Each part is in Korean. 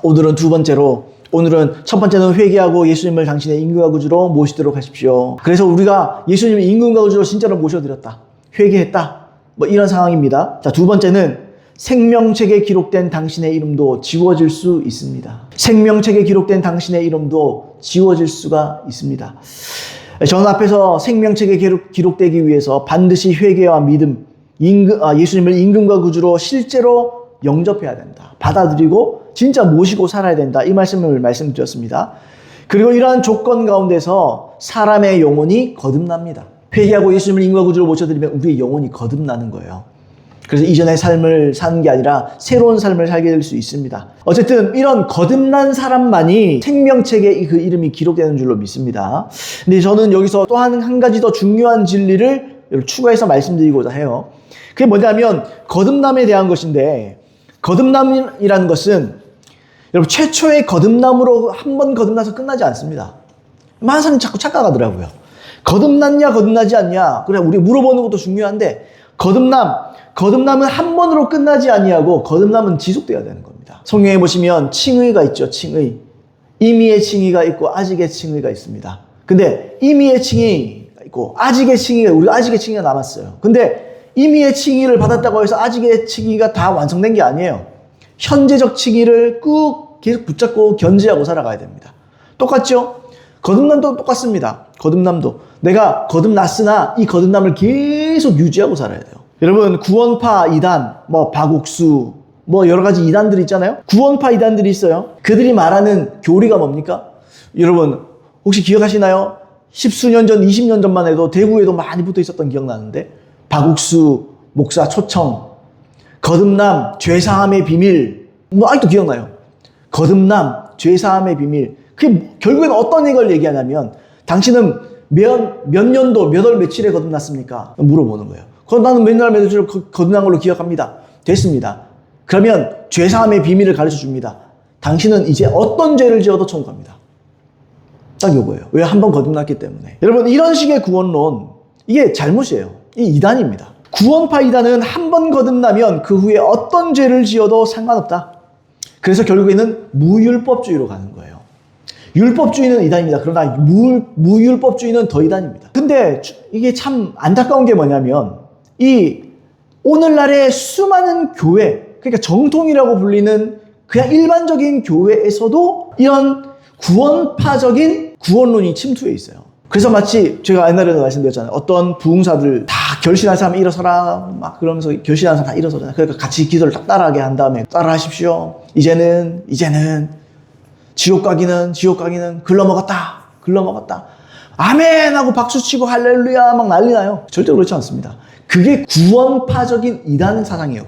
오늘은 두 번째로, 오늘은 첫 번째는 회개하고 예수님을 당신의 임금과 구주로 모시도록 하십시오. 그래서 우리가 예수님을 임금과 구주로 진짜로 모셔드렸다, 회개했다, 뭐 이런 상황입니다. 자, 두 번째는 생명책에 기록된 당신의 이름도 지워질 수 있습니다. 생명책에 기록된 당신의 이름도 지워질 수가 있습니다. 저는 앞에서 생명책에 기록되기 위해서 반드시 회개와 믿음, 예수님을 임금과 구주로 실제로 영접해야 된다, 받아들이고 진짜 모시고 살아야 된다, 이 말씀을 말씀드렸습니다. 그리고 이러한 조건 가운데서 사람의 영혼이 거듭납니다. 회개하고 예수님을 임금과 구주로 모셔드리면 우리의 영혼이 거듭나는 거예요. 그래서 이전의 삶을 사는 게 아니라 새로운 삶을 살게 될 수 있습니다. 어쨌든 이런 거듭난 사람만이 생명책에 그 이름이 기록되는 줄로 믿습니다. 근데 저는 여기서 또 한 가지 더 중요한 진리를 추가해서 말씀드리고자 해요. 그게 뭐냐면 거듭남에 대한 것인데, 거듭남이라는 것은 여러분 최초의 거듭남으로 한 번 거듭나서 끝나지 않습니다. 많은 사람이 자꾸 착각하더라고요. 거듭났냐 거듭나지 않냐, 그래 우리 물어보는 것도 중요한데, 거듭남은 한 번으로 끝나지 아니하고 거듭남은 지속돼야 되는 겁니다. 성경에 보시면 칭의가 있죠. 칭의. 임의의 칭의가 있고 아직의 칭의가 있습니다. 근데 임의의 칭의가 있고 아직의 칭의가, 우리가 아직의 칭의가 남았어요. 근데 임의의 칭의를 받았다고 해서 아직의 칭의가 다 완성된 게 아니에요. 현재적 칭의를 꾹 계속 붙잡고 견지하고 살아가야 됩니다. 똑같죠? 거듭남도 똑같습니다. 거듭남도 내가 거듭났으나 이 거듭남을 계속 유지하고 살아야 돼요. 여러분, 구원파 이단, 박옥수, 여러 가지 이단들이 있잖아요. 구원파 이단들이 있어요. 그들이 말하는 교리가 뭡니까? 여러분, 혹시 기억하시나요? 10수년 전, 20년 전만 해도 대구에도 많이 붙어 있었던 기억나는데, 박옥수 목사 초청, 거듭남, 죄사함의 비밀, 아직도 기억나요. 거듭남, 죄사함의 비밀. 그게 결국엔 어떤 걸 얘기하냐면, 당신은 몇 년도, 몇 월 며칠에 거듭났습니까? 물어보는 거예요. 그럼 나는 맨날 며칠 거듭난 걸로 기억합니다. 됐습니다. 그러면 죄사함의 비밀을 가르쳐 줍니다. 당신은 이제 어떤 죄를 지어도 천국 갑니다. 딱 이거예요. 왜? 한 번 거듭났기 때문에. 여러분, 이런 식의 구원론, 이게 잘못이에요. 이 이단입니다. 구원파 이단은 한 번 거듭나면 그 후에 어떤 죄를 지어도 상관없다. 그래서 결국에는 무율법주의로 가는 거예요. 율법주의는 이단입니다. 그러나 무율법주의는 더 이단입니다. 근데 이게 참 안타까운 게 뭐냐면, 이 오늘날의 수많은 교회, 그러니까 정통이라고 불리는 그냥 일반적인 교회에서도 이런 구원파적인 구원론이 침투해 있어요. 그래서 마치 제가 옛날에도 말씀드렸잖아요. 어떤 부흥사들 다 결신한 사람 일어서라 막 그러면서 결신한 사람 다 일어서잖아요. 그러니까 같이 기도를 딱 따라하게 한 다음에 따라하십시오. 이제는 지옥 가기는 글러먹었다. 아멘 하고 박수치고 할렐루야 막 난리나요. 절대로 그렇지 않습니다. 그게 구원파적인 이단 사상이에요.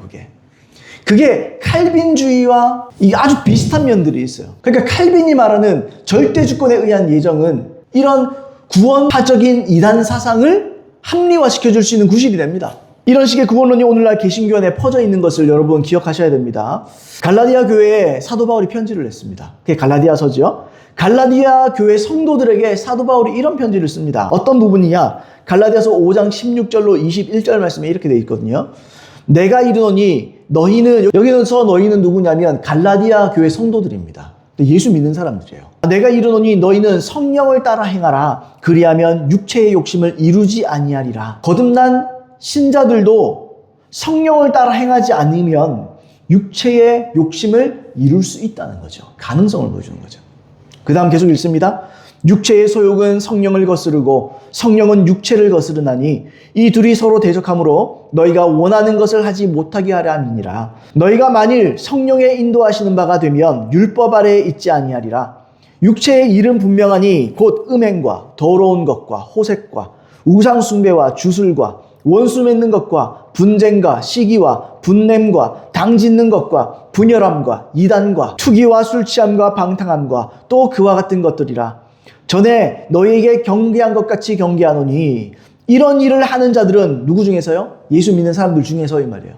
그게 칼빈주의와 아주 비슷한 면들이 있어요. 그러니까 칼빈이 말하는 절대주권에 의한 예정은 이런 구원파적인 이단 사상을 합리화시켜 줄 수 있는 구실이 됩니다. 이런 식의 구원론이 오늘날 개신교 안에 퍼져 있는 것을 여러분 기억하셔야 됩니다. 갈라디아 교회에 사도 바울이 편지를 냈습니다. 그게 갈라디아서죠. 갈라디아 교회 성도들에게 사도 바울이 이런 편지를 씁니다. 어떤 부분이냐? 갈라디아서 5장 16절로 21절 말씀에 이렇게 되어 있거든요. 내가 이르노니 너희는, 여기서 너희는 누구냐면 갈라디아 교회 성도들입니다. 예수 믿는 사람들이에요. 내가 이르노니 너희는 성령을 따라 행하라. 그리하면 육체의 욕심을 이루지 아니하리라. 거듭난 신자들도 성령을 따라 행하지 않으면 육체의 욕심을 이룰 수 있다는 거죠. 가능성을 보여주는 거죠. 그 다음 계속 읽습니다. 육체의 소욕은 성령을 거스르고 성령은 육체를 거스르나니 이 둘이 서로 대적하므로 너희가 원하는 것을 하지 못하게 하려 함이니라. 너희가 만일 성령의 인도하시는 바가 되면 율법 아래에 있지 아니하리라. 육체의 일은 분명하니 곧 음행과 더러운 것과 호색과 우상 숭배와 주술과 원수 맺는 것과 분쟁과 시기와 분냄과 당짓는 것과 분열함과 이단과 투기와 술취함과 방탕함과 또 그와 같은 것들이라. 전에 너희에게 경계한 것 같이 경계하노니 이런 일을 하는 자들은 누구 중에서요? 예수 믿는 사람들 중에서 이 말이에요.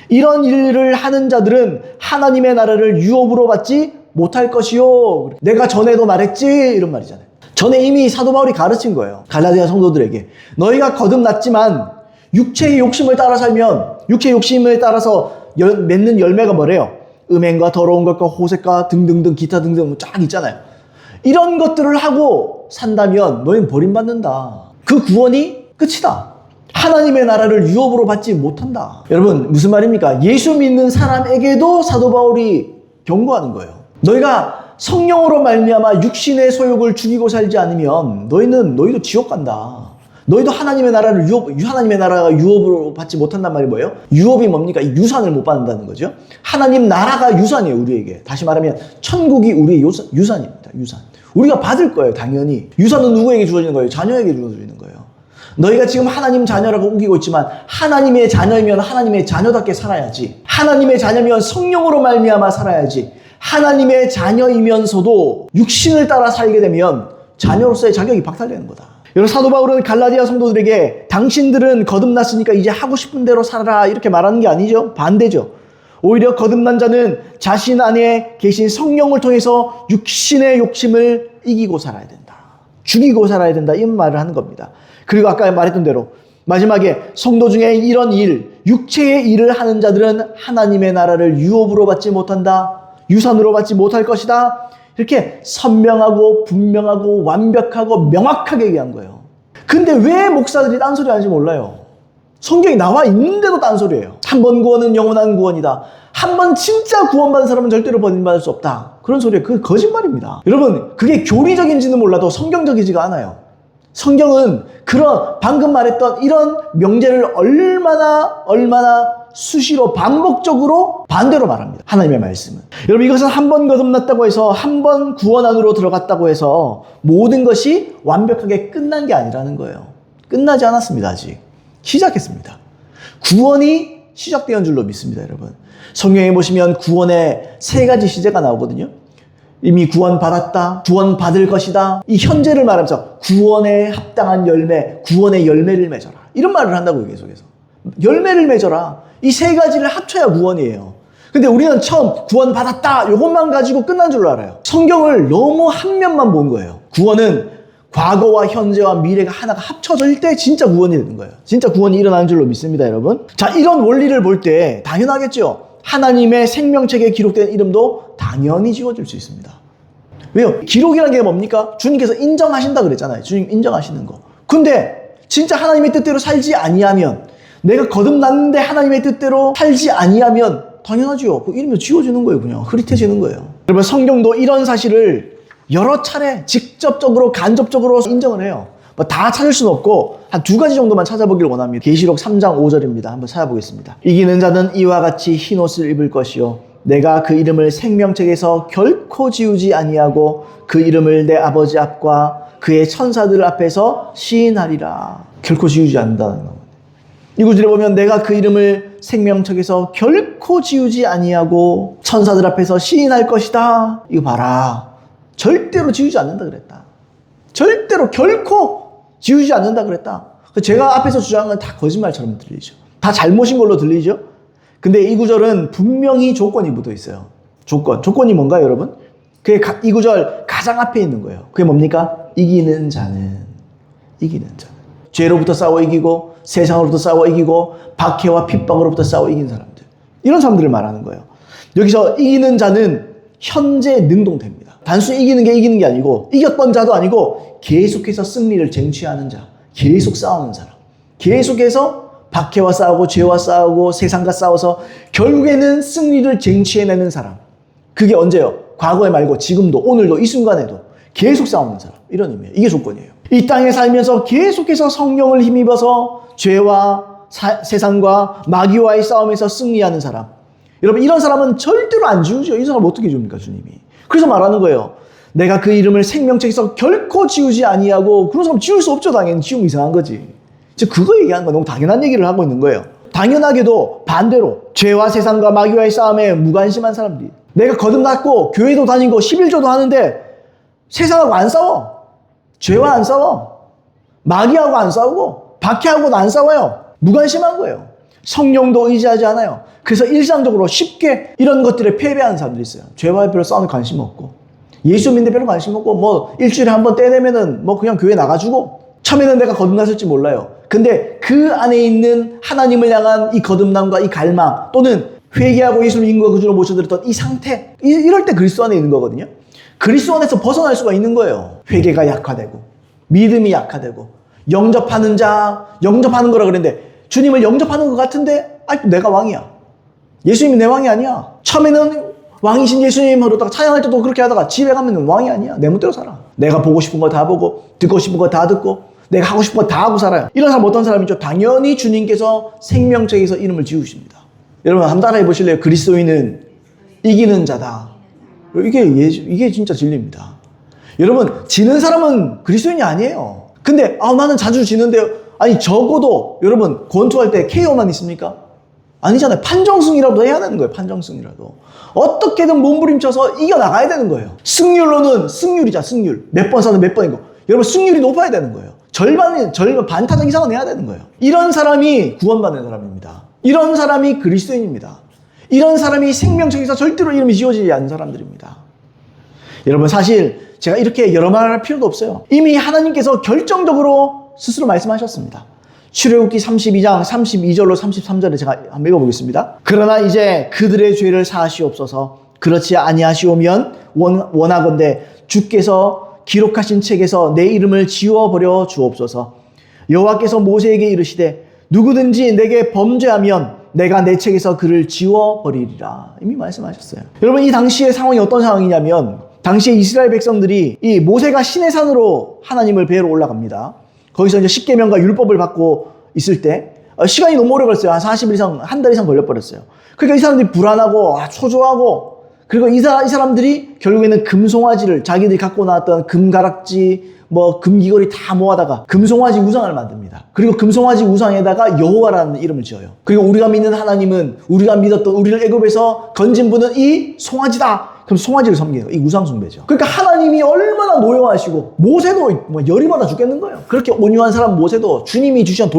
이런 일을 하는 자들은 하나님의 나라를 유업으로 받지 못할 것이요. 내가 전에도 말했지 이런 말이잖아요. 전에 이미 사도 바울이 가르친 거예요. 갈라디아 성도들에게. 너희가 거듭났지만 육체의 욕심을 따라 살면 육체의 욕심을 따라서 맺는 열매가 뭐래요? 음행과 더러운 것과 호색과 등등등 기타 등등 쫙 있잖아요. 이런 것들을 하고 산다면 너희는 버림받는다. 그 구원이 끝이다. 하나님의 나라를 유업으로 받지 못한다. 여러분 무슨 말입니까? 예수 믿는 사람에게도 사도 바울이 경고하는 거예요. 너희가 성령으로 말미암아 육신의 소욕을 죽이고 살지 않으면 너희도 지옥 간다. 너희도 하나님의 나라를 하나님의 나라가 유업으로 받지 못한단 말이 뭐예요? 유업이 뭡니까? 유산을 못 받는다는 거죠. 하나님 나라가 유산이에요, 우리에게. 다시 말하면 천국이 우리의 유산입니다. 유산. 우리가 받을 거예요, 당연히. 유산은 누구에게 주어지는 거예요? 자녀에게 주어지는 거예요. 너희가 지금 하나님 자녀라고 우기고 있지만 하나님의 자녀이면 하나님의 자녀답게 살아야지. 하나님의 자녀면 성령으로 말미암아 살아야지. 하나님의 자녀이면서도 육신을 따라 살게 되면 자녀로서의 자격이 박탈되는 거다. 여러분 사도 바울은 갈라디아 성도들에게 당신들은 거듭났으니까 이제 하고 싶은 대로 살아라 이렇게 말하는 게 아니죠. 반대죠. 오히려 거듭난 자는 자신 안에 계신 성령을 통해서 육신의 욕심을 이기고 살아야 된다. 죽이고 살아야 된다. 이런 말을 하는 겁니다. 그리고 아까 말했던 대로 마지막에 성도 중에 이런 육체의 일을 하는 자들은 하나님의 나라를 유업으로 받지 못한다. 유산으로 받지 못할 것이다. 이렇게 선명하고 분명하고 완벽하고 명확하게 얘기한 거예요. 근데 왜 목사들이 딴소리 하는지 몰라요. 성경이 나와 있는데도 딴소리예요. 한 번 구원은 영원한 구원이다. 한 번 진짜 구원받은 사람은 절대로 버림받을 수 없다. 그런 소리예요. 그게 거짓말입니다. 여러분 그게 교리적인지는 몰라도 성경적이지가 않아요. 성경은 그런 방금 말했던 이런 명제를 얼마나 수시로 반복적으로 반대로 말합니다. 하나님의 말씀은. 여러분 이것은 한 번 거듭났다고 해서 한 번 구원 안으로 들어갔다고 해서 모든 것이 완벽하게 끝난 게 아니라는 거예요. 끝나지 않았습니다. 아직. 시작했습니다. 구원이 시작된 줄로 믿습니다. 여러분. 성경에 보시면 구원의 3가지 시제가 나오거든요. 이미 구원받았다, 구원받을 것이다. 이 현재를 말하면서 구원에 합당한 열매, 구원의 열매를 맺어라. 이런 말을 한다고요, 계속해서. 열매를 맺어라. 이 3가지를 합쳐야 구원이에요. 근데 우리는 처음 구원받았다, 이것만 가지고 끝난 줄로 알아요. 성경을 너무 한 면만 본 거예요. 구원은 과거와 현재와 미래가 하나가 합쳐질 때 진짜 구원이 되는 거예요. 진짜 구원이 일어나는 줄로 믿습니다, 여러분. 자, 이런 원리를 볼 때 당연하겠죠. 하나님의 생명책에 기록된 이름도 당연히 지워질 수 있습니다. 왜요? 기록이라는 게 뭡니까? 주님께서 인정하신다 그랬잖아요. 주님 인정하시는 거. 근데 진짜 하나님의 뜻대로 살지 아니하면, 내가 거듭났는데 하나님의 뜻대로 살지 아니하면 당연하죠. 그 이름이 지워지는 거예요. 그냥 흐릿해지는 거예요. 여러분 성경도 이런 사실을 여러 차례 직접적으로 간접적으로 인정을 해요. 뭐 다 찾을 수는 없고 한 2가지 정도만 찾아보길 원합니다. 계시록 3장 5절입니다. 한번 찾아보겠습니다. 이기는 자는 이와 같이 흰 옷을 입을 것이요 내가 그 이름을 생명책에서 결코 지우지 아니하고 그 이름을 내 아버지 앞과 그의 천사들 앞에서 시인하리라. 결코 지우지 않는다는 겁니다. 이 구절에 보면 내가 그 이름을 생명책에서 결코 지우지 아니하고 천사들 앞에서 시인할 것이다. 이거 봐라. 절대로 지우지 않는다 그랬다. 절대로 결코 지우지 않는다 그랬다. 제가 앞에서 주장한 건 다 거짓말처럼 들리죠. 다 잘못인 걸로 들리죠. 근데 이 구절은 분명히 조건이 묻어 있어요. 조건이 뭔가요, 여러분? 이 구절 가장 앞에 있는 거예요. 그게 뭡니까? 이기는 자는. 죄로부터 싸워 이기고 세상으로부터 싸워 이기고 박해와 핍박으로부터 싸워 이긴 사람들. 이런 사람들을 말하는 거예요. 여기서 이기는 자는 현재 능동태입니다. 단순히 이기는 게 아니고 이겼던 자도 아니고 계속해서 승리를 쟁취하는 자. 계속 싸우는 사람. 계속해서 박해와 싸우고 죄와 싸우고 세상과 싸워서 결국에는 승리를 쟁취해내는 사람. 그게 언제요? 과거에 말고 지금도 오늘도 이 순간에도 계속 싸우는 사람. 이런 의미예요. 이게 조건이에요. 이 땅에 살면서 계속해서 성령을 힘입어서 죄와 세상과 마귀와의 싸움에서 승리하는 사람. 여러분 이런 사람은 절대로 안 지우죠. 이 사람 어떻게 지웁니까 주님이. 그래서 말하는 거예요. 내가 그 이름을 생명책에서 결코 지우지 아니하고. 그런 사람 지울 수 없죠. 당연히 지우면 이상한 거지. 그거 얘기하는 거 너무 당연한 얘기를 하고 있는 거예요. 당연하게도 반대로 죄와 세상과 마귀와의 싸움에 무관심한 사람들이, 내가 거듭났고 교회도 다니고 11조도 하는데 세상하고 안 싸워. 죄와 안 싸워. 마귀하고 안 싸우고 박해하고는 안 싸워요. 무관심한 거예요. 성령도 의지하지 않아요. 그래서 일상적으로 쉽게 이런 것들에 패배하는 사람들이 있어요. 죄와 별로 싸우는 관심 없고 예수 믿는데 별로 관심 없고 뭐 일주일에 한 번 떼내면은 뭐 그냥 교회 나가주고. 처음에는 내가 거듭났을지 몰라요. 근데 그 안에 있는 하나님을 향한 이 거듭남과 이 갈망 또는 회개하고 예수님 인구와 구주로 모셔드렸던 이 상태, 이럴 때 그리스도 안에 있는 거거든요. 그리스도 안에서 벗어날 수가 있는 거예요. 회개가 약화되고 믿음이 약화되고 영접하는 거라 그랬는데 주님을 영접하는 것 같은데 아직도 내가 왕이야. 예수님이 내 왕이 아니야. 처음에는 왕이신 예수님 하다가 찬양할 때도 그렇게 하다가 집에 가면 왕이 아니야. 내 멋대로 살아. 내가 보고 싶은 거 다 보고 듣고 싶은 거 다 듣고 내가 하고 싶은 거 다 하고 살아요. 이런 사람 어떤 사람이죠? 당연히 주님께서 생명책에서 이름을 지우십니다. 여러분 한번 따라해 보실래요? 그리스도인은 이기는 자다. 이게 진짜 진리입니다. 여러분 지는 사람은 그리스도인이 아니에요. 근데 나는 자주 지는데요. 아니 적어도 여러분 권투할 때 KO만 있습니까? 아니잖아요. 판정승이라도 해야 되는 거예요. 판정승이라도. 어떻게든 몸부림쳐서 이겨나가야 되는 거예요. 승률로는 승률이자 승률. 몇 번 사는 몇 번이고. 여러분 승률이 높아야 되는 거예요. 절반 반타작 이상은 해야 되는 거예요. 이런 사람이 구원받는 사람입니다. 이런 사람이 그리스도인입니다. 이런 사람이 생명책에서 절대로 이름이 지워지지 않는 사람들입니다. 여러분 사실 제가 이렇게 여러 말을 할 필요도 없어요. 이미 하나님께서 결정적으로 스스로 말씀하셨습니다. 출애굽기 32장 32절로 33절에 제가 한번 읽어보겠습니다. 그러나 이제 그들의 죄를 사하시옵소서. 그렇지 아니하시오면 원하건대 주께서 기록하신 책에서 내 이름을 지워버려 주옵소서. 여호와께서 모세에게 이르시되 누구든지 내게 범죄하면 내가 내 책에서 그를 지워버리리라. 이미 말씀하셨어요. 여러분 이 당시의 상황이 어떤 상황이냐면 당시에 이스라엘 백성들이 이 모세가 시내산으로 하나님을 뵈러 올라갑니다. 거기서 이제 십계명과 율법을 받고 있을 때 시간이 너무 오래 걸렸어요. 한 40일 이상, 한 달 이상 걸려버렸어요. 그러니까 이 사람들이 불안하고 초조하고 그리고 이 사람들이 결국에는 금송아지를 자기들이 갖고 나왔던 금가락지 금귀걸이 다 모아다가 금송아지 우상을 만듭니다. 그리고 금송아지 우상에다가 여호와라는 이름을 지어요. 그리고 우리가 믿는 하나님은 우리가 믿었던 우리를 애굽에서 건진 분은 이 송아지다. 그럼 송아지를 섬겨요. 이 우상 숭배죠. 그러니까 하나님이 얼마나 노여하시고 모세도 열이 받아 죽겠는 거예요. 그렇게 온유한 사람 모세도 주님이 주신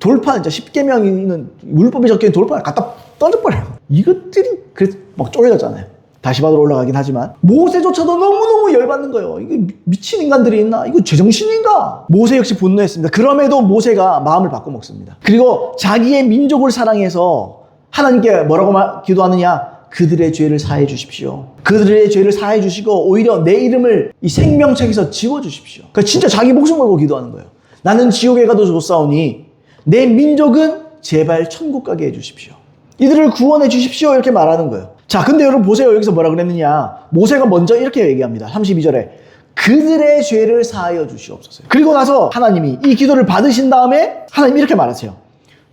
돌판, 십계명이 있는 율법이 적혀있는 돌판을 갖다 던져버려요. 이것들이 그래서 막 쪼개졌잖아요. 다시 받으러 올라가긴 하지만 모세조차도 너무너무 열받는 거예요. 이게 미친 인간들이 있나? 이거 제정신인가? 모세 역시 분노했습니다. 그럼에도 모세가 마음을 바꿔먹습니다. 그리고 자기의 민족을 사랑해서 하나님께 뭐라고 기도하느냐? 그들의 죄를 사해 주십시오. 그들의 죄를 사해 주시고 오히려 내 이름을 이 생명책에서 지워주십시오. 그러니까 진짜 자기 목숨 걸고 기도하는 거예요. 나는 지옥에 가도 좋사오니 내 민족은 제발 천국 가게 해주십시오. 이들을 구원해 주십시오. 이렇게 말하는 거예요. 자, 근데 여러분 보세요. 여기서 뭐라 그랬느냐. 모세가 먼저 이렇게 얘기합니다. 32절에 그들의 죄를 사하여 주시옵소서. 그리고 나서 하나님이 이 기도를 받으신 다음에 하나님이 이렇게 말하세요.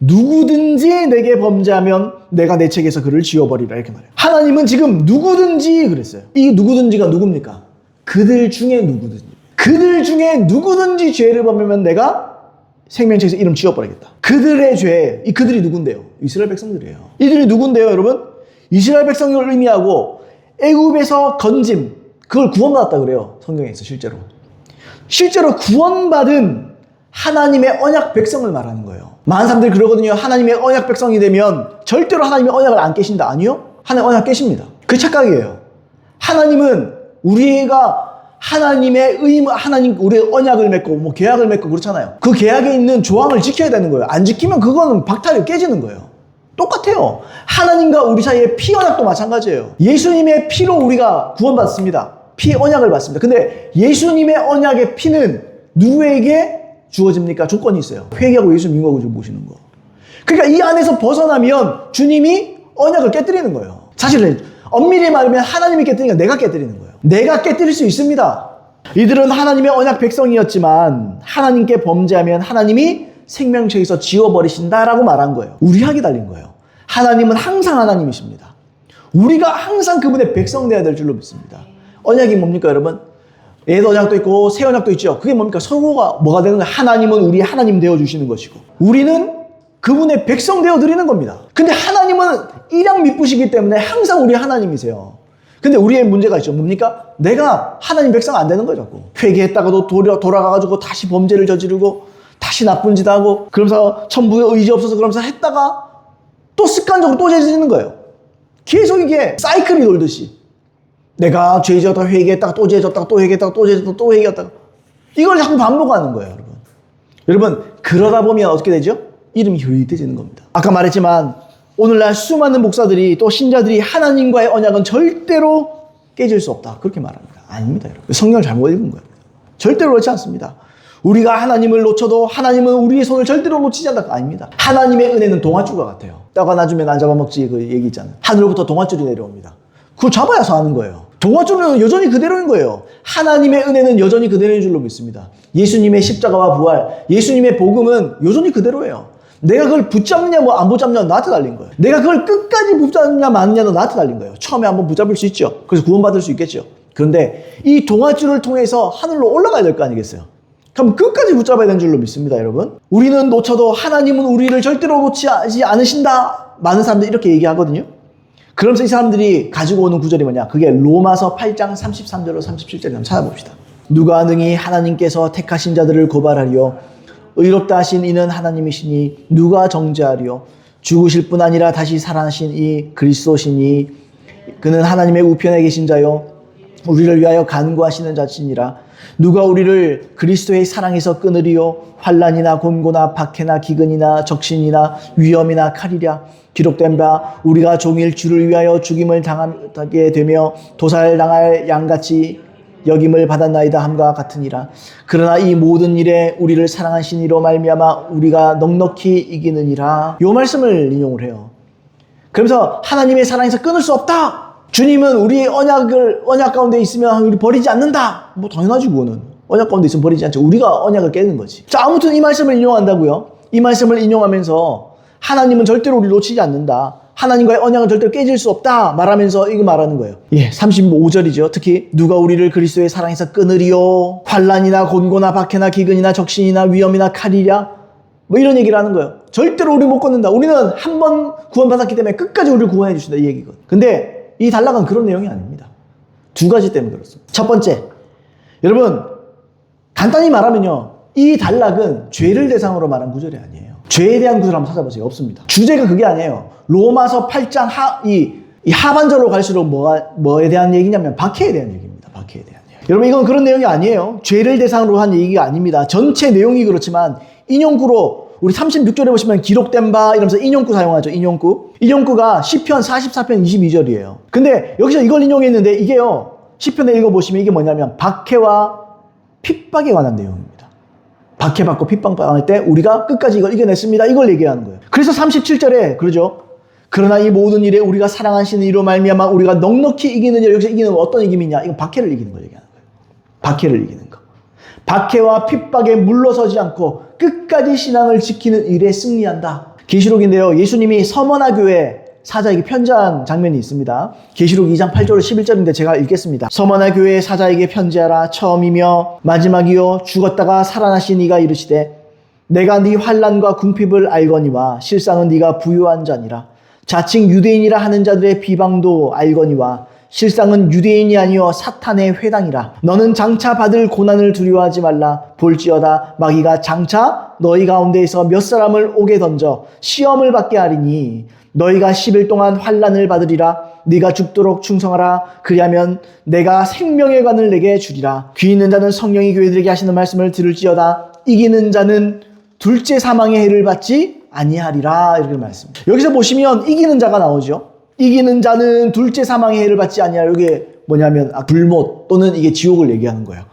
누구든지 내게 범죄하면 내가 내 책에서 그를 지워버리라. 이렇게 말해요. 하나님은 지금 누구든지 그랬어요. 이 누구든지가 누굽니까? 그들 중에 누구든지. 그들 중에 누구든지 죄를 범하면 내가 생명책에서 이름 지워버리겠다. 그들의 죄, 이 그들이 누군데요? 이스라엘 백성들이에요. 이들이 누군데요, 여러분? 이스라엘 백성을 의미하고 애굽에서 건짐, 그걸 구원받았다 그래요. 성경에 있어, 실제로. 실제로 구원받은 하나님의 언약 백성을 말하는 거예요. 많은 사람들이 그러거든요. 하나님의 언약 백성이 되면 절대로 하나님의 언약을 안 깨신다. 아니요. 하나님 언약 깨십니다. 그 착각이에요. 하나님은 우리가 하나님의 우리의 언약을 맺고 계약을 맺고 그렇잖아요. 그 계약에 있는 조항을 지켜야 되는 거예요. 안 지키면 그거는 박탈이 깨지는 거예요. 똑같아요. 하나님과 우리 사이의 피 언약도 마찬가지예요. 예수님의 피로 우리가 구원받습니다. 피 언약을 받습니다. 근데 예수님의 언약의 피는 누구에게 주어집니까? 조건이 있어요. 회개하고 예수 믿고 모시는 거. 그러니까 이 안에서 벗어나면 주님이 언약을 깨뜨리는 거예요. 사실 엄밀히 말하면 하나님이 깨뜨리니까 내가 깨뜨리는 거예요. 내가 깨뜨릴 수 있습니다. 이들은 하나님의 언약 백성이었지만 하나님께 범죄하면 하나님이 생명책에서 지워버리신다라고 말한 거예요. 우리에게 달린 거예요. 하나님은 항상 하나님이십니다. 우리가 항상 그분의 백성 되어야 될 줄로 믿습니다. 언약이 뭡니까 여러분? 옛 언약도 있고 새 언약도 있죠. 그게 뭡니까? 서로가 뭐가 되는 거예요? 하나님은 우리 하나님 되어주시는 것이고 우리는 그분의 백성 되어드리는 겁니다. 근데 하나님은 일양 미쁘시기 때문에 항상 우리 하나님이세요. 근데 우리의 문제가 있죠. 뭡니까? 내가 하나님 백성 안 되는 거죠. 자꾸. 회개했다가도 돌아가가지고 다시 범죄를 저지르고 다시 나쁜 짓 하고 그러면서 천부의 의지 없어서 그러면서 했다가 또 습관적으로 또 저지르는 거예요. 계속 이게 사이클이 돌듯이 내가 죄 지었다가 회개했다가 또 죄 졌다가 또 회개했다가 또 죄 졌다가 또 회개했다가 이걸 자꾸 반복하는 거예요. 여러분 그러다 보면 어떻게 되죠? 이름이 흐릿해지는 겁니다. 아까 말했지만 오늘날 수많은 목사들이 또 신자들이 하나님과의 언약은 절대로 깨질 수 없다. 그렇게 말합니다. 아닙니다, 여러분. 성경을 잘못 읽은 거예요. 절대로 그렇지 않습니다. 우리가 하나님을 놓쳐도 하나님은 우리의 손을 절대로 놓치지 않다. 아닙니다. 하나님의 은혜는 동아줄과 같아요. 떡 하나 주면 안 잡아먹지 그 얘기 있잖아요. 하늘로부터 동아줄이 내려옵니다. 그걸 잡아야서 하는 거예요. 동아줄은 여전히 그대로인 거예요. 하나님의 은혜는 여전히 그대로인 줄로 믿습니다. 예수님의 십자가와 부활, 예수님의 복음은 여전히 그대로예요. 내가 그걸 붙잡느냐 뭐 안 붙잡느냐 나한테 달린 거예요. 내가 그걸 끝까지 붙잡느냐 마느냐도 나한테 달린 거예요. 처음에 한번 붙잡을 수 있죠. 그래서 구원받을 수 있겠죠. 그런데 이 동아줄을 통해서 하늘로 올라가야 될 거 아니겠어요. 그럼 끝까지 붙잡아야 되는 줄로 믿습니다, 여러분. 우리는 놓쳐도 하나님은 우리를 절대로 놓치지 않으신다. 많은 사람들이 이렇게 얘기하거든요. 그러면서 이 사람들이 가지고 오는 구절이 뭐냐? 그게 로마서 8장 33절로 37절을 한번 찾아봅시다. 누가 능히 하나님께서 택하신 자들을 고발하리요? 의롭다 하신 이는 하나님이시니 누가 정죄하리요? 죽으실 뿐 아니라 다시 살아나신 이 그리스도시니 그는 하나님의 우편에 계신 자요 우리를 위하여 간구하시는 자시니라. 누가 우리를 그리스도의 사랑에서 끊으리요? 환난이나 곤고나 박해나 기근이나 적신이나 위험이나 칼이랴. 기록된 바 우리가 종일 주를 위하여 죽임을 당하게 되며 도살당할 양같이 여김을 받았나이다 함과 같으니라. 그러나 이 모든 일에 우리를 사랑하신 이로 말미암아 우리가 넉넉히 이기느니라. 요 말씀을 인용을 해요. 그러면서 하나님의 사랑에서 끊을 수 없다. 주님은 우리의 언약 가운데 있으면 우리 버리지 않는다. 뭐 당연하지 그거는. 언약 가운데 있으면 버리지 않죠. 우리가 언약을 깨는 거지. 자, 아무튼 이 말씀을 인용한다고요. 이 말씀을 인용하면서 하나님은 절대로 우리를 놓치지 않는다. 하나님과의 언약은 절대로 깨질 수 없다 말하면서 이거 말하는 거예요. 35절이죠. 특히 누가 우리를 그리스도의 사랑에서 끊으리요? 환난이나 곤고나 박해나 기근이나 적신이나 위험이나 칼이랴. 뭐 이런 얘기를 하는 거예요. 절대로 우리 못 끊는다. 우리는 한 번 구원받았기 때문에 끝까지 우리를 구원해 주신다 이 얘기거든. 근데 이 단락은 그런 내용이 아닙니다. 두 가지 때문에 그렇습니다. 첫 번째, 여러분 간단히 말하면요, 이 단락은 죄를 대상으로 말한 구절이 아니에요. 죄에 대한 구절 한번 찾아보세요. 없습니다. 주제가 그게 아니에요. 로마서 8장 이 하반절로 갈수록 뭐에 대한 얘기냐면 박해에 대한 얘기입니다. 박해에 대한 얘기. 여러분 이건 그런 내용이 아니에요. 죄를 대상으로 한 얘기가 아닙니다. 전체 내용이 그렇지만 인용구로 우리 36절에 보시면 기록된 바 이러면서 인용구 사용하죠. 인용구가 시편 44편 22절이에요. 근데 여기서 이걸 인용했는데 이게요, 시편에 읽어보시면 이게 뭐냐면 박해와 핍박에 관한 내용입니다. 박해받고 핍박당할 때 우리가 끝까지 이걸 이겨냈습니다. 이걸 얘기하는 거예요. 그래서 37절에 그러죠. 그러나 이 모든 일에 우리가 사랑하시는 이로 말미암아 우리가 넉넉히 이기는 일. 여기서 이기는 어떤 이김이냐? 이건 박해를 이기는 걸 얘기하는 거예요. 박해를 이기는 거. 박해와 핍박에 물러서지 않고 끝까지 신앙을 지키는 일에 승리한다. 계시록인데요. 예수님이 서머나 교회 사자에게 편지한 장면이 있습니다. 계시록 2장 8절 11절인데 제가 읽겠습니다. 서머나 교회의 사자에게 편지하라. 처음이며 마지막이요 죽었다가 살아나신 이가 이르시되 내가 네 환난과 궁핍을 알거니와 실상은 네가 부유한 자니라. 자칭 유대인이라 하는 자들의 비방도 알거니와 실상은 유대인이 아니요 사탄의 회당이라. 너는 장차 받을 고난을 두려워하지 말라. 볼지어다 마귀가 장차 너희 가운데에서 몇 사람을 옥에 던져 시험을 받게 하리니 너희가 10일 동안 환난을 받으리라. 네가 죽도록 충성하라. 그리하면 내가 생명의 관을 내게 주리라. 귀 있는 자는 성령이 교회들에게 하시는 말씀을 들을지어다. 이기는 자는 둘째 사망의 해를 받지 아니하리라. 이렇게 말씀입니다. 여기서 보시면 이기는 자가 나오죠. 이기는 자는 둘째 사망의 해를 받지 아니하리라. 이게 뭐냐면 불못 또는 이게 지옥을 얘기하는 거예요.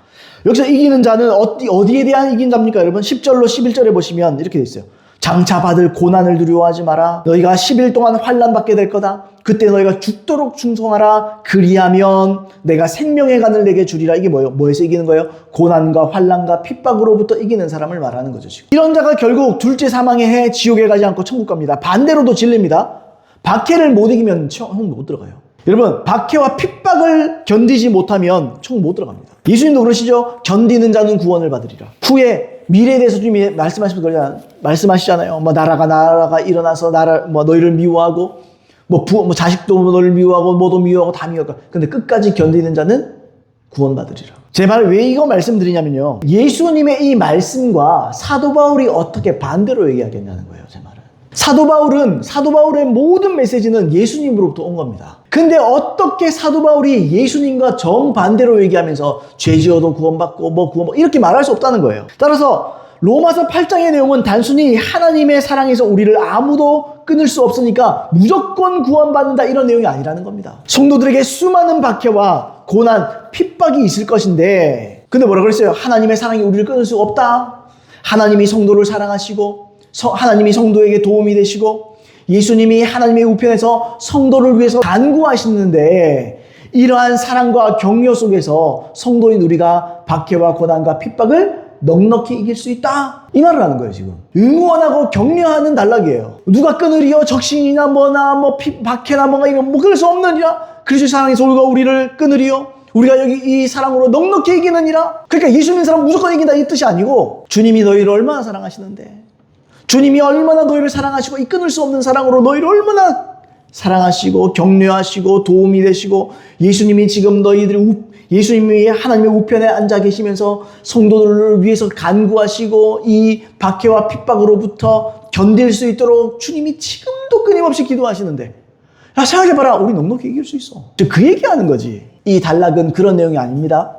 여기서 이기는 자는 어디에 대한 이긴 자입니까? 여러분 10절로 11절에 보시면 이렇게 돼 있어요. 장차 받을 고난을 두려워하지 마라. 너희가 10일 동안 환난 받게 될 거다. 그때 너희가 죽도록 충성하라. 그리하면 내가 생명의 관을 내게 주리라. 이게 뭐예요? 뭐에서 이기는 거예요? 고난과 환난과 핍박으로부터 이기는 사람을 말하는 거죠. 지금. 이런 자가 결국 둘째 사망의 해 지옥에 가지 않고 천국 갑니다. 반대로도 진리입니다. 박해를 못 이기면 천국 못 들어가요. 여러분 박해와 핍박을 견디지 못하면 천국 못 들어갑니다. 예수님도 그러시죠. 견디는 자는 구원을 받으리라. 후에 미래에 대해서 주님이 말씀하시잖아요. 나라가 일어나서 너희를 미워하고 자식도 너를 미워하고 뭐도 미워하고 다 미워하고. 근데 끝까지 견디는 자는 구원받으리라. 제 말을 왜 이거 말씀드리냐면요. 예수님의 이 말씀과 사도 바울이 어떻게 반대로 얘기하겠냐는 거예요. 제 말은. 사도 바울의 모든 메시지는 예수님으로부터 온 겁니다. 근데 어떻게 사도 바울이 예수님과 정반대로 얘기하면서 죄 지어도 구원받고 이렇게 말할 수 없다는 거예요. 따라서 로마서 8장의 내용은 단순히 하나님의 사랑에서 우리를 아무도 끊을 수 없으니까 무조건 구원받는다 이런 내용이 아니라는 겁니다. 성도들에게 수많은 박해와 고난, 핍박이 있을 것인데 근데 뭐라 그랬어요? 하나님의 사랑이 우리를 끊을 수 없다. 하나님이 성도를 사랑하시고 하나님이 성도에게 도움이 되시고 예수님이 하나님의 우편에서 성도를 위해서 간구하시는데 이러한 사랑과 격려 속에서 성도인 우리가 박해와 고난과 핍박을 넉넉히 이길 수 있다. 이 말을 하는 거예요, 지금. 응원하고 격려하는 단락이에요. 누가 끊으리요? 적신이나 뭐나 박해나 뭔가 이런 끊을 수 없느니라. 그리스도의 사랑에서 우리를 끊으리요? 우리가 여기 이 사랑으로 넉넉히 이기느니라. 그러니까 예수 믿는 사람 무조건 이긴다 이 뜻이 아니고 주님이 너희를 얼마나 사랑하시는데 주님이 얼마나 너희를 사랑하시고 이 끊을 수 없는 사랑으로 너희를 얼마나 사랑하시고 격려하시고 도움이 되시고 예수님이 지금 예수님이 하나님의 우편에 앉아 계시면서 성도들을 위해서 간구하시고 이 박해와 핍박으로부터 견딜 수 있도록 주님이 지금도 끊임없이 기도하시는데 야 생각해봐라 우리 넉넉히 이길 수 있어. 그 얘기하는 거지. 이 단락은 그런 내용이 아닙니다.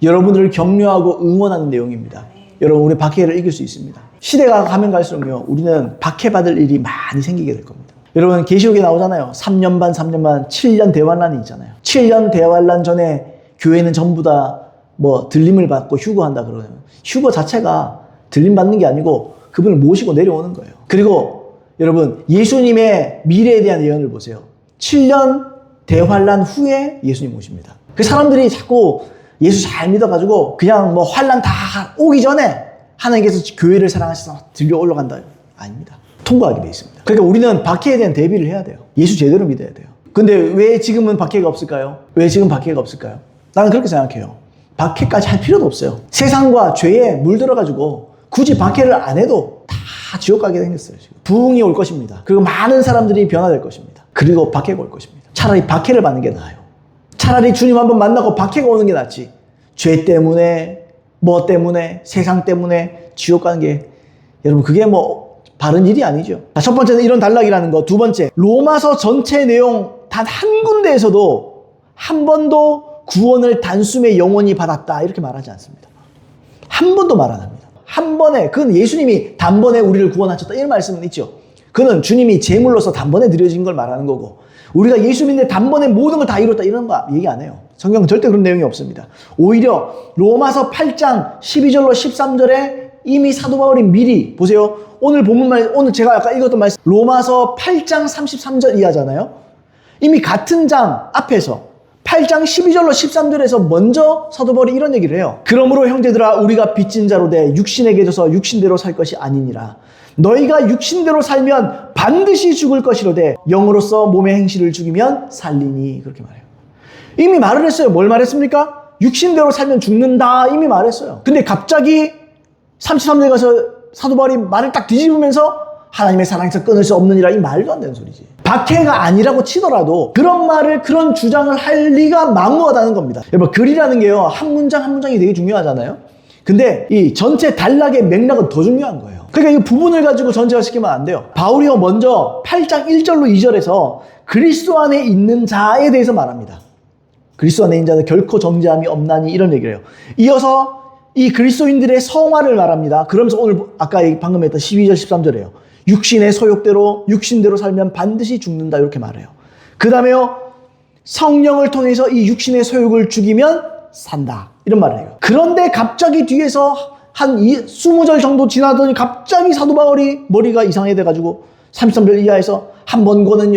여러분들을 격려하고 응원하는 내용입니다. 여러분 우리 박해를 이길 수 있습니다. 시대가 가면 갈수록요 우리는 박해받을 일이 많이 생기게 될 겁니다. 여러분 계시록에 나오잖아요. 3년 반, 7년 대환란이 있잖아요. 7년 대환란 전에 교회는 전부 다 뭐 들림을 받고 휴거한다 그러네요. 휴거 자체가 들림 받는 게 아니고 그분을 모시고 내려오는 거예요. 그리고 여러분 예수님의 미래에 대한 예언을 보세요. 7년 대환란 후에 예수님 오십니다. 그 사람들이 자꾸 예수 잘 믿어가지고 그냥 뭐 환란 다 오기 전에 하나님께서 교회를 사랑하셔서 들려 올라간다. 아닙니다. 통과하게 돼 있습니다. 그러니까 우리는 박해에 대한 대비를 해야 돼요. 예수 제대로 믿어야 돼요. 근데 왜 지금은 박해가 없을까요? 왜 지금 박해가 없을까요? 나는 그렇게 생각해요. 박해까지 할 필요도 없어요. 세상과 죄에 물들어가지고 굳이 박해를 안 해도 다 지옥 가게 생겼어요. 지금. 부흥이 올 것입니다. 그리고 많은 사람들이 변화될 것입니다. 그리고 박해가 올 것입니다. 차라리 박해를 받는 게 나아요. 차라리 주님 한번 만나고 박해가 오는 게 낫지. 죄 때문에 뭐 때문에 세상 때문에 지옥 가는 게 여러분 그게 뭐 바른 일이 아니죠. 자, 첫 번째는 이런 단락이라는 거. 두 번째 로마서 전체 내용 단 한 군데에서도 한 번도 구원을 단숨에 영원히 받았다 이렇게 말하지 않습니다. 한 번도 말 안 합니다. 한 번에 그건 예수님이 단번에 우리를 구원하셨다 이런 말씀은 있죠. 그는 주님이 제물로서 단번에 드려진 걸 말하는 거고 우리가 예수 믿는데 단번에 모든 걸 다 이뤘다 이런 거 얘기 안 해요. 성경은 절대 그런 내용이 없습니다. 오히려 로마서 8장 12절로 13절에 이미 사도 바울이 미리 보세요. 오늘 본문 오늘 제가 아까 읽었던 말씀 로마서 8장 33절 이하잖아요. 이미 같은 장 앞에서 8장 12절로 13절에서 먼저 사도 바울이 이런 얘기를 해요. 그러므로 형제들아 우리가 빚진 자로 돼 육신에게 져서 육신대로 살 것이 아니니라. 너희가 육신대로 살면 반드시 죽을 것이로되 영으로서 몸의 행실을 죽이면 살리니 그렇게 말해요. 이미 말을 했어요. 뭘 말했습니까? 육신대로 살면 죽는다 이미 말했어요. 근데 갑자기 33절에 가서 사도 바울이 말을 딱 뒤집으면서 하나님의 사랑에서 끊을 수 없느니라 이 말도 안 되는 소리지. 박해가 아니라고 치더라도 그런 말을 그런 주장을 할 리가 만무하다는 겁니다. 여러분 글이라는 게요 한 문장 한 문장이 되게 중요하잖아요. 근데 이 전체 단락의 맥락은 더 중요한 거예요. 그러니까 이 부분을 가지고 전체화시키면 안 돼요. 바울이요 먼저 8장 1절로 2절에서 그리스도 안에 있는 자에 대해서 말합니다. 그리스도 안에 있는 자는 결코 정죄함이 없나니 이런 얘기를 해요. 이어서 이 그리스도인들의 성화를 말합니다. 그러면서 오늘 아까 방금 했던 12절 13절이에요. 육신의 소욕대로 육신대로 살면 반드시 죽는다 이렇게 말해요. 그 다음에요 성령을 통해서 이 육신의 소욕을 죽이면 산다 이런 말을 해요. 그런데 갑자기 뒤에서 한 20절 정도 지나더니 갑자기 사도 바울이 머리가 이상해져가지고 33절 이하에서 한 번 고는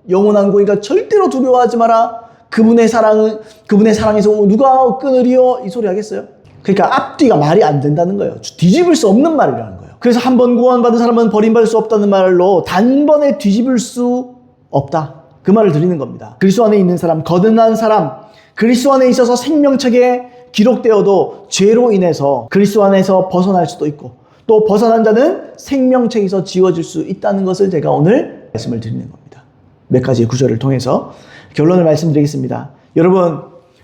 영원한 고니까 절대로 두려워하지 마라. 그분의 사랑에서 누가 끊으리요 이 소리 하겠어요? 그러니까 앞뒤가 말이 안 된다는 거예요. 뒤집을 수 없는 말이라는 거예요. 그래서 한 번 구원받은 사람은 버림받을 수 없다는 말로 단번에 뒤집을 수 없다. 그 말을 드리는 겁니다. 그리스도 안에 있는 사람, 거듭난 사람, 그리스도 안에 있어서 생명책에 기록되어도 죄로 인해서 그리스도 안에서 벗어날 수도 있고 또 벗어난 자는 생명책에서 지워질 수 있다는 것을 제가 오늘 말씀을 드리는 겁니다. 몇 가지의 구절을 통해서 결론을 말씀드리겠습니다.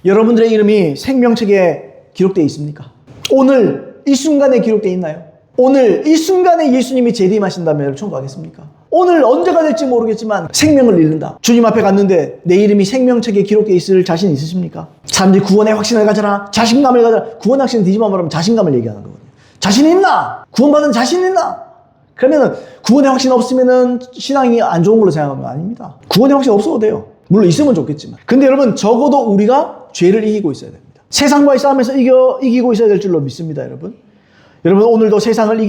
여러분들의 이름이 생명책에 기록되어 있습니까? 오늘 이 순간에 기록되어 있나요? 오늘 이 순간에 예수님이 재림하신다면 천국 가겠습니까? 오늘 언제가 될지 모르겠지만 생명을 잃는다. 주님 앞에 갔는데 내 이름이 생명책에 기록되어 있을 자신 있으십니까? 사람들이 구원의 확신을 가져라, 자신감을 가져라. 구원의 확신을 뒤집어 말하면 자신감을 얘기하는 거거든요. 자신 있나? 구원받은 자신 있나? 그러면은 구원의 확신 없으면은 신앙이 안 좋은 걸로 생각하면 아닙니다. 구원의 확신 없어도 돼요. 물론 있으면 좋겠지만. 근데 여러분 적어도 우리가 죄를 이기고 있어야 됩니다. 세상과의 싸움에서 이기고 있어야 될 줄로 믿습니다, 여러분. 여러분 오늘도 세상을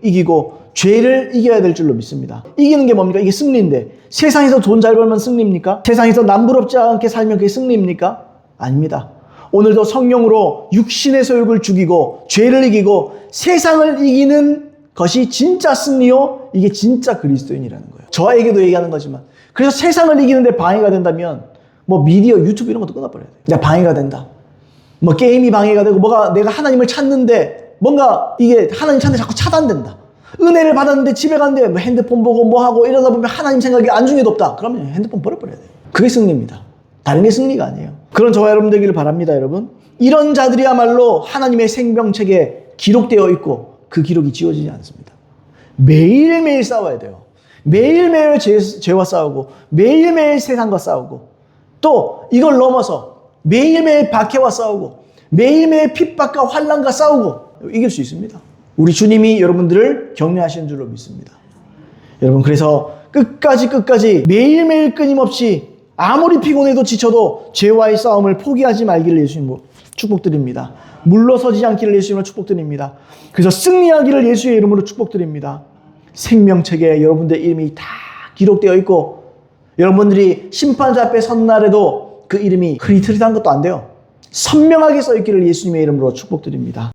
이기고 죄를 이겨야 될 줄로 믿습니다. 이기는 게 뭡니까? 이게 승리인데 세상에서 돈 잘 벌면 승리입니까? 세상에서 남부럽지 않게 살면 그게 승리입니까? 아닙니다. 오늘도 성령으로 육신의 소욕을 죽이고 죄를 이기고 세상을 이기는 것이 진짜 승리요. 이게 진짜 그리스도인이라는 거예요. 저에게도 얘기하는 거지만 그래서 세상을 이기는데 방해가 된다면 뭐 미디어, 유튜브 이런 것도 끊어버려야 돼요. 내가 방해가 된다. 뭐 게임이 방해가 되고 내가 하나님을 찾는데 뭔가 이게 하나님 찾는데 자꾸 차단된다. 은혜를 받았는데 집에 갔는데 뭐 핸드폰 보고 뭐 하고 이러다 보면 하나님 생각이 안중에도 없다. 그러면 핸드폰 버려버려야 돼요. 그게 승리입니다. 다른 게 승리가 아니에요. 그런 저와 여러분 되기를 바랍니다, 여러분. 이런 자들이야말로 하나님의 생명책에 기록되어 있고 그 기록이 지워지지 않습니다. 매일매일 싸워야 돼요. 매일매일 죄와 싸우고 매일매일 세상과 싸우고 또 이걸 넘어서 매일매일 박해와 싸우고 매일매일 핍박과 환난과 싸우고 이길 수 있습니다. 우리 주님이 여러분들을 격려하시는 줄로 믿습니다. 여러분 그래서 끝까지 매일매일 끊임없이 아무리 피곤해도 지쳐도 죄와의 싸움을 포기하지 말기를 예수님으로 축복드립니다. 물러서지 않기를 예수님으로 축복드립니다. 그래서 승리하기를 예수의 이름으로 축복드립니다. 생명책에 여러분들의 이름이 다 기록되어 있고 여러분들이 심판자 앞에 선 날에도 그 이름이 흐릿흐릿한 것도 안 돼요. 선명하게 써 있기를 예수님의 이름으로 축복드립니다.